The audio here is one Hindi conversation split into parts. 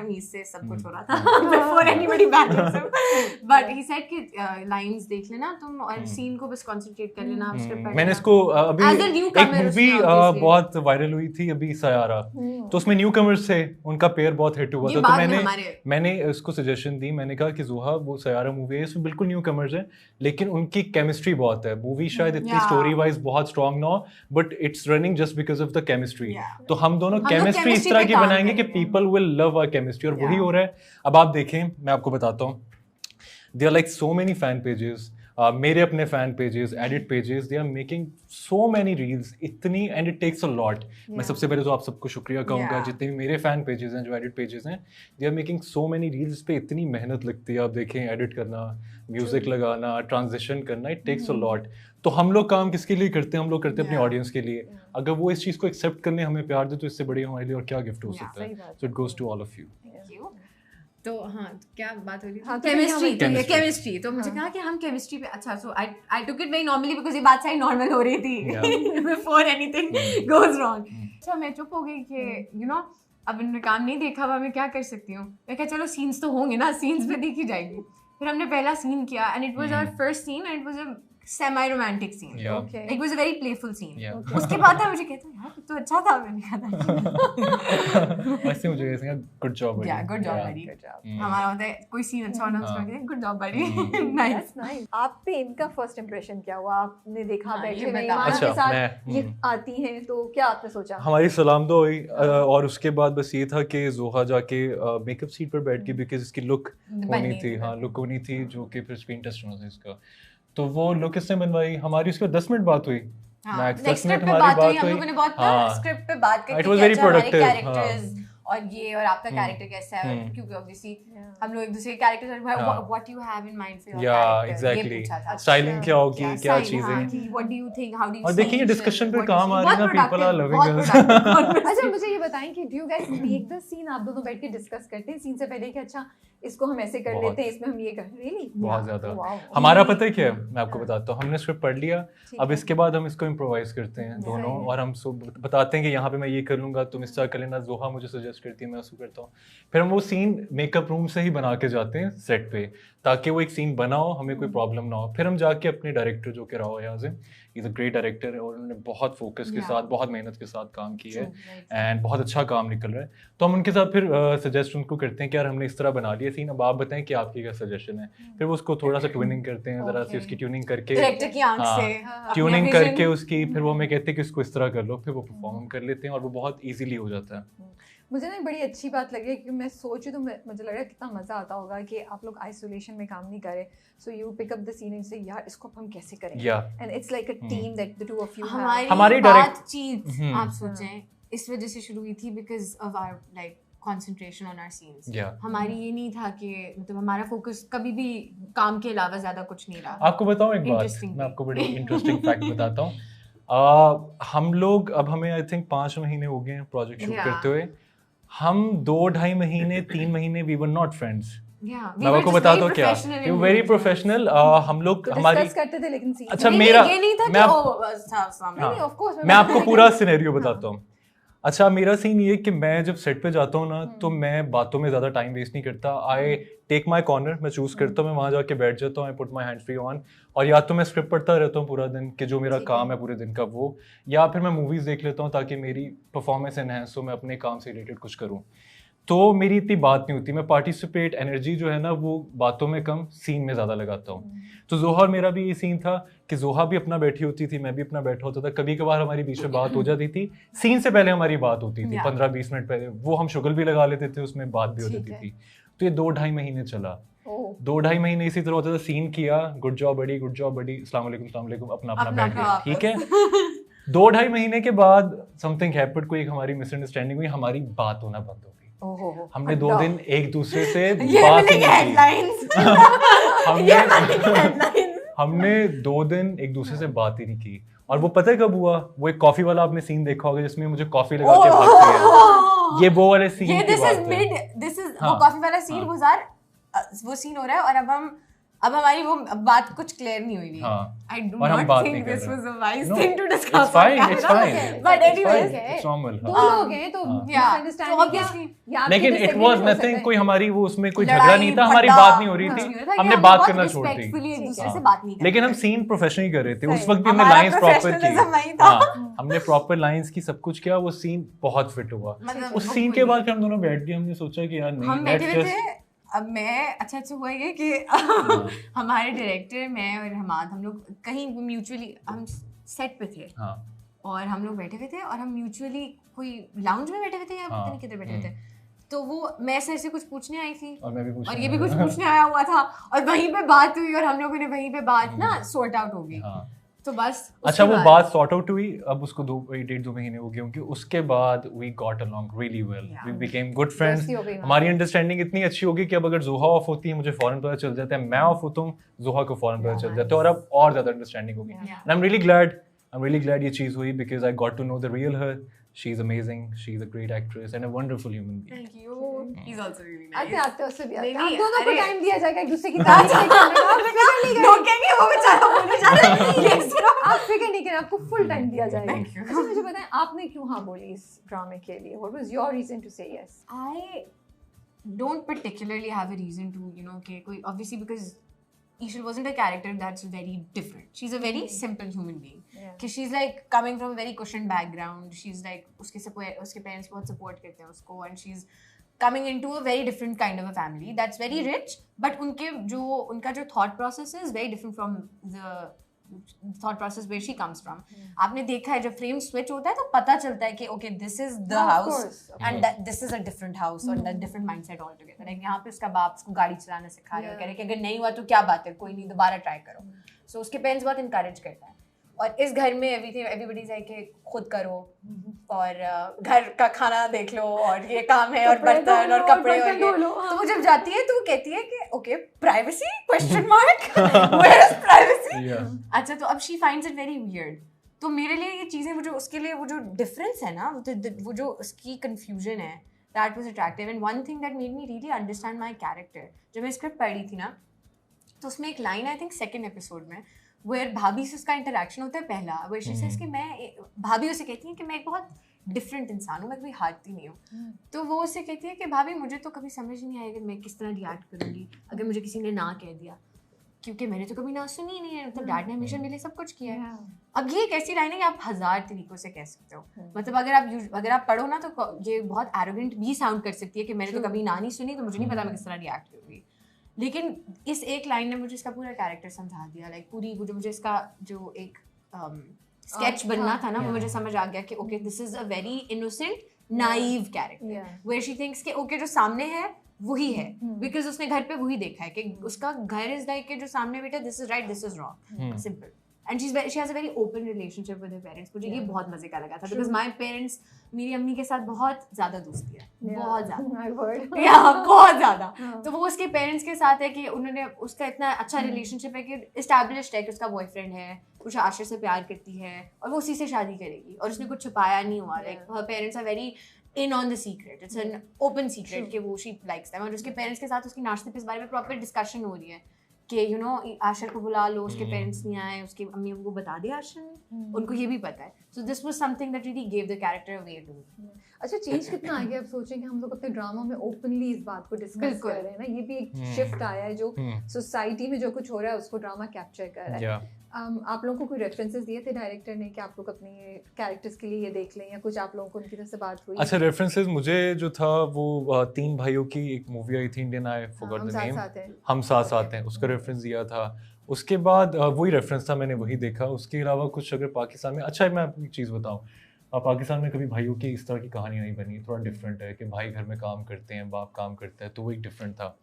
शमीज से सब कुछ हो रहा था before anybody banned him. But he said कि lines देख लेना तुम और scene को बस concentrate कर लेना, script पढ़ मैंने इसको अभी As a newcomer एक मूवी बहुत वायरल हुई थी अभी सयारा, तो उसमें न्यू कमर्स थे, उनका पेयर बहुत हिट हुआ था, तो मैंने उसको सजेशन दी, मैंने कहा कि जोहा वो सयारा मूवी है, इसमें बिल्कुल न्यू कमर्स है लेकिन उनकी केमिस्ट्री बहुत है, मूवी शायद इतनी स्टोरी वाइज बहुत स्ट्रॉन्ग ना हो but it's running just because of the chemistry, तो हम दोनों केमिस्ट्री इस तरह की बनाएंगे कि people will love our chemistry, और वही हो रहा है। अब आप देखें, मैं आपको बताता हूँ, there like so many fan pages, मेरे अपने fan pages, edit pages, they are making so many reels, इतनी, and it takes a lot. मैं सबसे पहले तो आप सबको शुक्रिया कहूँगा, जितने भी मेरे फैन पेजेस हैं जो एडिट पेजेस हैं, they are making so many reels, पे इतनी मेहनत लगती है, आप देखें एडिट करना, म्यूजिक लगाना, ट्रांजिशन करना, इट टेक्स अ लॉट। तो हम लोग काम किसके लिए करते हैं? हम लोग करते हैं अपनी ऑडियंस के लिए। अगर वो इस चीज़ को एक्सेप्ट करने हमें प्यार दे तो इससे बड़ी हमारे लिए और क्या गिफ्ट हो सकता है। So it goes to all of you. तो हाँ, क्या बात हो रही थी? केमिस्ट्री। तो मुझे कहा कि हम केमिस्ट्री पे, अच्छा, so I took it very normally because ये बात सारी नॉर्मल हो रही थी बिफोर एनीथिंग गोज रॉन्ग। अच्छा, मैं चुप हो गई कि यू नो अब इन्होंने काम नहीं देखा हुआ, मैं क्या कर सकती हूँ। मैं कहा चलो सीन्स तो होंगे ना, सीन्स पे देखी जाएगी। फिर हमने पहला सीन किया and it was our first scene and it was a semi romantic scene, it was a very playful scene. उसके बाद था मुझे कहता यार तो अच्छा था, मैंने कहा ऐसे मुझे ऐसे गुड जॉब बड़ी, गुड जॉब बड़ी। हमारा होता है कोई सीन अच्छा होना उसको कहते हैं गुड जॉब बड़ी। नाइस। आप पे इनका फर्स्ट इंप्रेशन क्या हुआ? आपने देखा बैठे में ईमान के साथ ये आती हैं तो क्या आपने सोचा? हमारी सलाम तो हुई और उसके बाद बस ये था कि जोहा जाके मेकअप सीट पर बैठ गई बिकॉज इसकी लुक होनी थी, हाँ लुक होनी थी, जो कि फिर स्क्रीन टेस्ट होना था इसका, तो वो लुक इसने बनवाई। हमारी उसके 10 मिनट बात हुई, मैक्स 10 मिनट हमारी बात हुई। हम लोगों ने बहुत स्क्रिप्ट पे बात की, इट वाज वेरी प्रोडक्टिव और ये और आपका कैरेक्टर कैसा है, क्योंकि ऑब्वियसली हम लोग एक दूसरे के characters what you have in mind for your character, exactly styling क्या होगी, क्या चीजें, what do you think, how do you, और देखिए डिस्कशन पे काम आ रही है ना, पीपल आर लविंग अस। अच्छा मुझे ये बताएं कि do you guys make the scene, आप दोनों बैठ के डिस्कस करते हैं सीन से पहले कि अच्छा इसको हम ऐसे कर लेते हैं, इसमें हम ये कर, रियली बहुत ज्यादा। हमारा पता है क्या है, मैं आपको बताता हूँ, हमने स्क्रिप्ट पढ़ लिया, अब इसके बाद हम इसको इम्प्रोवाइज करते हैं दोनों, और हम बताते हैं कि यहाँ पे मैं ये कर लूंगा, तुम इस तरह कर लेना, जोहा मुझे सजेस्ट करती है, मैं उसको करता हूँ। फिर हम वो सीन मेकअप रूम से ही बना के जाते हैं सेट पे, ताकि वो एक सीन बनाओ, हमें कोई प्रॉब्लम ना हो। फिर हम जाके अपने डायरेक्टर जो कि राव यहाँ से, इज अ ग्रेट डायरेक्टर, और उन्होंने बहुत फोकस के साथ, बहुत मेहनत के साथ काम किया है एंड बहुत अच्छा काम निकल रहा है। तो हम उनके साथ फिर सजेस्ट उनको करते हैं कि यार हमने इस तरह बना लिया सीन, अब आप बताएं कि आपकी क्या सजेशन है। फिर वो उसको थोड़ा सा ट्यूनिंग करते हैं, जरा सी उसकी ट्यूनिंग करके, ट्यूनिंग करके उसकी, फिर वो हमें कहते हैं कि इसको इस तरह कर लो, फिर वो परफॉर्म कर लेते हैं और वो बहुत ईजिली हो जाता है। मुझे ना बड़ी अच्छी बात लगी कि मैं सोचूं तो मुझे लग रहा है कितना मजा आता होगा कि आप लोग आइसोलेशन में काम नहीं कर रहे, so you pick up the scene and say यार इसको हम कैसे करेंगे, and it's like a team that the two of you have. हमारी बातचीत आप सोचें इस वजह से शुरू हुई थी because of our like concentration on our scenes. हमारी ये नहीं था कि मतलब हमारा फोकस कभी भी काम के अलावा ज्यादा कुछ नहीं रहा। आपको बताऊं एक बात, मैं आपको बड़ी इंटरेस्टिंग फैक्ट बताता हूँ। हम लोग अब हमें आई थिंक 5 महीने हो गए हैं प्रोजेक्ट शूट करते हुए, हम 2-2.5 महीने 3 महीने वी वर नॉट फ्रेंड्स। मैं आपको बताता हूँ क्या, यू वेरी प्रोफेशनल। हम लोग हमारी करते थे, लेकिन अच्छा मेरा मैं आपको पूरा सिनेरियो बताता हूँ। अच्छा मेरा सीन ये कि मैं जब सेट पे जाता हूँ ना, तो मैं बातों में ज़्यादा टाइम वेस्ट नहीं करता। आई टेक माई कॉर्नर, मैं चूज़ करता हूँ, मैं वहाँ जाके बैठ जाता हूँ, I put my hand free on, और या तो मैं स्क्रिप्ट पढ़ता रहता हूँ पूरा दिन कि जो मेरा काम है पूरे दिन का वो, या फिर मैं मूवीज़ देख लेता हूँ ताकि मेरी परफॉर्मेंस एनहेंस हो, मैं अपने काम से रिलेटेड कुछ करूँ। तो मेरी इतनी बात नहीं होती, मैं पार्टिसिपेट एनर्जी जो है ना वो बातों में कम, सीन में ज़्यादा लगाता हूँ। तो जोहा और मेरा भी ये सीन था कि जोहा भी अपना बैठी होती थी, मैं भी अपना बैठा होता था, कभी कभार हमारी बीच में बात हो जाती थी, सीन से पहले हमारी बात होती थी 15-20 मिनट पहले, वो हम शुगल भी लगा लेते थे, उसमें बात भी हो जाती थी। तो ये 2-2.5 महीने चला, 2-2.5 महीने इसी तरह होता था, सीन किया, गुड जॉब बड़ी, गुड जॉब बड़ी, अस्सलाम वालेकुम, अपना अपना बैठ गया, ठीक है। 2-2.5 महीने के बाद समथिंग हैपेंड, कोई हमारी मिसअंडरस्टैंडिंग हुई, हमारी बात होना बंद हो गई। हमने 2 दिन एक दूसरे से बात ही नहीं की। हमने 2 दिन एक दूसरे से बात ही नहीं की। और वो पता है कब हुआ? वो एक कॉफी वाला आपने सीन देखा होगा जिसमें मुझे कॉफी लगा के भागती है, ये वो वाले सीन की बात है। वो कॉफी वाला सीन वो सीन हो रहा है और अब हम अब हमारी वो बात कुछ क्लियर नहीं हुई। I do not think this was a wise thing to discuss. It's fine. But anyways, it's normal. दो लोग हैं तो obviously लेकिन it was nothing, कोई हमारी वो उसमें कोई झगड़ा नहीं था, हमारी बात नहीं हो रही थी, हमने बात करना छोड़ दी। एक दूसरे से बात नहीं कर रहे। लेकिन हम सीन प्रोफेशनली कर रहे थे, उस वक्त भी हमने लाइंस प्रॉपर की, हमने प्रॉपर लाइंस की, सब कुछ किया, वो सीन बहुत फिट हुआ। उस सीन के बाद हम दोनों बैठ गए, हमने सोचा कि यार नहीं, अब मैं अच्छा हुआ ये कि हमारे डायरेक्टर, मैं और हमाद, हम लोग कहीं म्यूचुअली हम सेट पे थे और हम लोग बैठे हुए थे और हम म्यूचुअली कोई लाउंज में बैठे हुए थे या पता नहीं किधर बैठे हुए थे, तो वो मैं सर से कुछ पूछने आई थी और ये भी कुछ पूछने आया हुआ था और वहीं पे बात हुई और हम लोगों ने वहीं पे बात ना सॉर्ट आउट हो गई। तो बस अच्छा वो बात सॉर्ट आउट हुई, अब उसको 1.5-2 महीने हो गए होंगे, उसके बाद we got along really well, we became good friends, हमारी अंडरस्टैंडिंग इतनी अच्छी हो गई कि अब अगर जोहा ऑफ होती है मुझे फौरन पता चल जाता है, मैं ऑफ होता हूँ जोहा को फौरन पता चल जाता है, और अब और ज्यादा अंडरस्टैंडिंग हो गई। And I am really glad ये चीज हुई because I got to know the real her. She is amazing. She is a great actress and a wonderful human being. Thank you. He's also really nice. आते उससे भी आते। आप दोनों को टाइम दिया जाएगा एक दूसरे की तारीफ करने का। लोग कहेंगे वो बेचारा बोलने जा रहा है। आप फिक्र नहीं करें, आपको फुल टाइम दिया जाएगा। अच्छा मुझे बताएं आपने क्यों हाँ बोली इस ड्रामे के लिए? What was your reason to say yes? I don't particularly have a reason to, you know, कि कोई obviously because Ishal wasn't a character that's very different. She's a very simple human being. Because she's like coming from a very cushioned background. She's like उसके parents बहुत support करते हैं उसको, and she's coming into a very different kind of a family that's very rich. But उनका जो thought process is very different from the thought process where she comes from. आपने देखा है जब frame switch होता है तो पता चलता है कि okay this is the house and this is a different house or a different mindset altogether. Like यहाँ पे उसका बाप उसको गाड़ी चलाना सिखा रहा है, कह रहे कि अगर नहीं हुआ तो क्या बात है, कोई नहीं, दोबारा ट्राई करो। So उसके पेरेंट्स बहुत encourage करता है, और इस घर में everybody is like खुद करो और घर का खाना देख लो और ये काम है और बर्तन और कपड़े और ये। तो वो जब जाती है तो वो कहती है कि okay privacy question mark, where is privacy. अच्छा तो अब she finds it very weird. तो मेरे लिए ये चीज़ें वो जो उसके लिए वो जो डिफरेंस है ना, वो जो उसकी कंफ्यूजन है, that was attractive. And one thing that made me really understand my character, जब मैं स्क्रिप्ट पढ़ी थी ना तो उसमें एक line I think second episode में वेयर भाभी से उसका इंटरेक्शन होता है पहला, वेयर शी सेज कि मैं, भाभी उसे कहती है कि मैं एक बहुत डिफरेंट इंसान हूँ, मैं कभी हारती नहीं हूँ। तो वो उसे कहती है कि भाभी मुझे तो कभी समझ नहीं आएगा मैं किस तरह रिएक्ट करूँगी अगर मुझे किसी ने ना कह दिया, क्योंकि मैंने तो कभी ना सुनी नहीं है, मतलब डैड ने हमेशा मेरे लिए सब कुछ किया है। अब ये एक ऐसी लाइन है कि आप 1000 तरीकों से कह सकते हो, मतलब अगर आप पढ़ो ना तो ये बहुत एरोगेंट भी साउंड कर सकती है कि मैंने तो कभी ना नहीं सुनी तो मुझे नहीं पता मैं किस तरह रिएक्ट करूँगी। लेकिन इस एक लाइन ने मुझे इसका पूरा कैरेक्टर समझा दिया, लाइक पूरी वो जो मुझे इसका जो एक स्केच बनना था ना, वो मुझे समझ आ गया कि okay this is a very innocent naive character where she thinks कि ओके जो सामने है वही है, बिकॉज उसने घर पे वही देखा है कि उसका घर इज लाइक कि जो सामने बेटा this is right this is wrong, simple. And she has a very open relationship with her parents. मुझे ये बहुत मजे का लगा था बिकॉज माय पेरेंट्स, मेरी अम्मी के साथ बहुत ज्यादा दोस्ती है, बहुत ज्यादा बहुत ज्यादा। तो वो उसके पेरेंट्स के साथ है कि उन्होंने उसका इतना अच्छा रिलेशनशिप है कि एस्टैब्लिश्ड है कि उसका बॉयफ्रेंड है, कुछ आशिर से प्यार करती है और वो उसी से शादी करेगी और उसने कुछ छुपाया नहीं हुआ। Like her parents are very in on the secret, it's an open secret कि वो शी लाइक्स देम। और उसके पेरेंट्स के साथ उसकी नाश्ते पे इस बारे में प्रॉपर डिस्कशन हो रही है कि यू नो आशिर को बुला लो, उसके पेरेंट्स नहीं आए, उसकी अम्मी को बता दे आशिर ने, उनको ये भी पता है। So this was something that really gave the character a way to me. अच्छा चेंज कितना आ गया, अब सोचें कि हम लोग अपने ड्रामा में ओपनली इस बात को डिस्कस कर रहे हैं ना, ये भी एक शिफ्ट आया है जो सोसाइटी में जो कुछ हो रहा है उसको ड्रामा कैप्चर कर रहा है। आप लोगों को कोई रेफरेंसेस दिए थे डायरेक्टर ने कि आप लोग अपने कैरेक्टर्स के लिए ये देख लें, या कुछ आप लोगों को उनकी तरफ से बात हुई? अच्छा रेफरेंसेस मुझे जो था वो 3 भाइयों की एक मूवी आई थी Indian, I forgot the name, हम साथ साथ हैं, उसका रेफरेंस दिया था। उसके बाद वही रेफरेंस था, मैंने वही देखा। उसके अलावा कुछ अगर पाकिस्तान में, अच्छा मैं आपको एक चीज़ बताऊँ, पाकिस्तान में कभी भाइयों की इस तरह की कहानी नहीं बनी, थोड़ा डिफरेंट है कि भाई घर में काम करते हैं, बाप काम करता है, तो वो एक डिफरेंट था।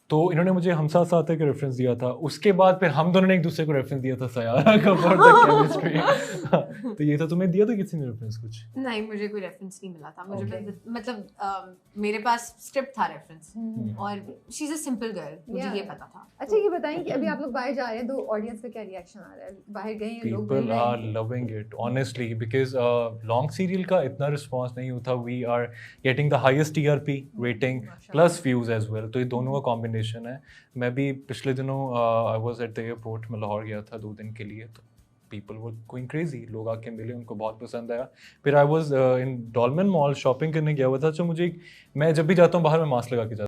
तो इन्होंने मुझे हम साथ साथ का रेफरेंस दिया था। उसके बाद फिर हम दोनों ने एक दूसरे को रेफरेंस दिया था सयारा का फॉर द केमिस्ट्री। तो ये था, तुम्हें दिया था किसी ने रेफरेंस कुछ? नहीं, मुझे कोई रेफरेंस नहीं मिला था। मुझे मतलब मेरे पास स्क्रिप्ट था रेफरेंस, और she is a simple girl, मुझे ये पता था। अच्छा ये बताएं कि अभी आप लोग बाहर जा रहे हैं तो ऑडियंस का क्या रिएक्शन आ रहा है? बाहर गए हैं लोग? People are loving it honestly, because long serial का इतना रिस्पांस नहीं होता। We are getting the highest TRP rating plus views as well, तो ये दोनों का कॉम्बिनेशन कॉम्बिनेशन है. मैं भी पिछले दिनों I was at the airport, मैं लाहौर गया था 2 दिन के लिए, तो पीपल वर गोइंग क्रेजी, लोग आके मिले, उनको बहुत पसंद आया. फिर I was in Dolmen mall shopping करने गया हुआ था, तो मैं जब भी जाता हूँ बाहर मैं मास्क लगा के जाता हूँ.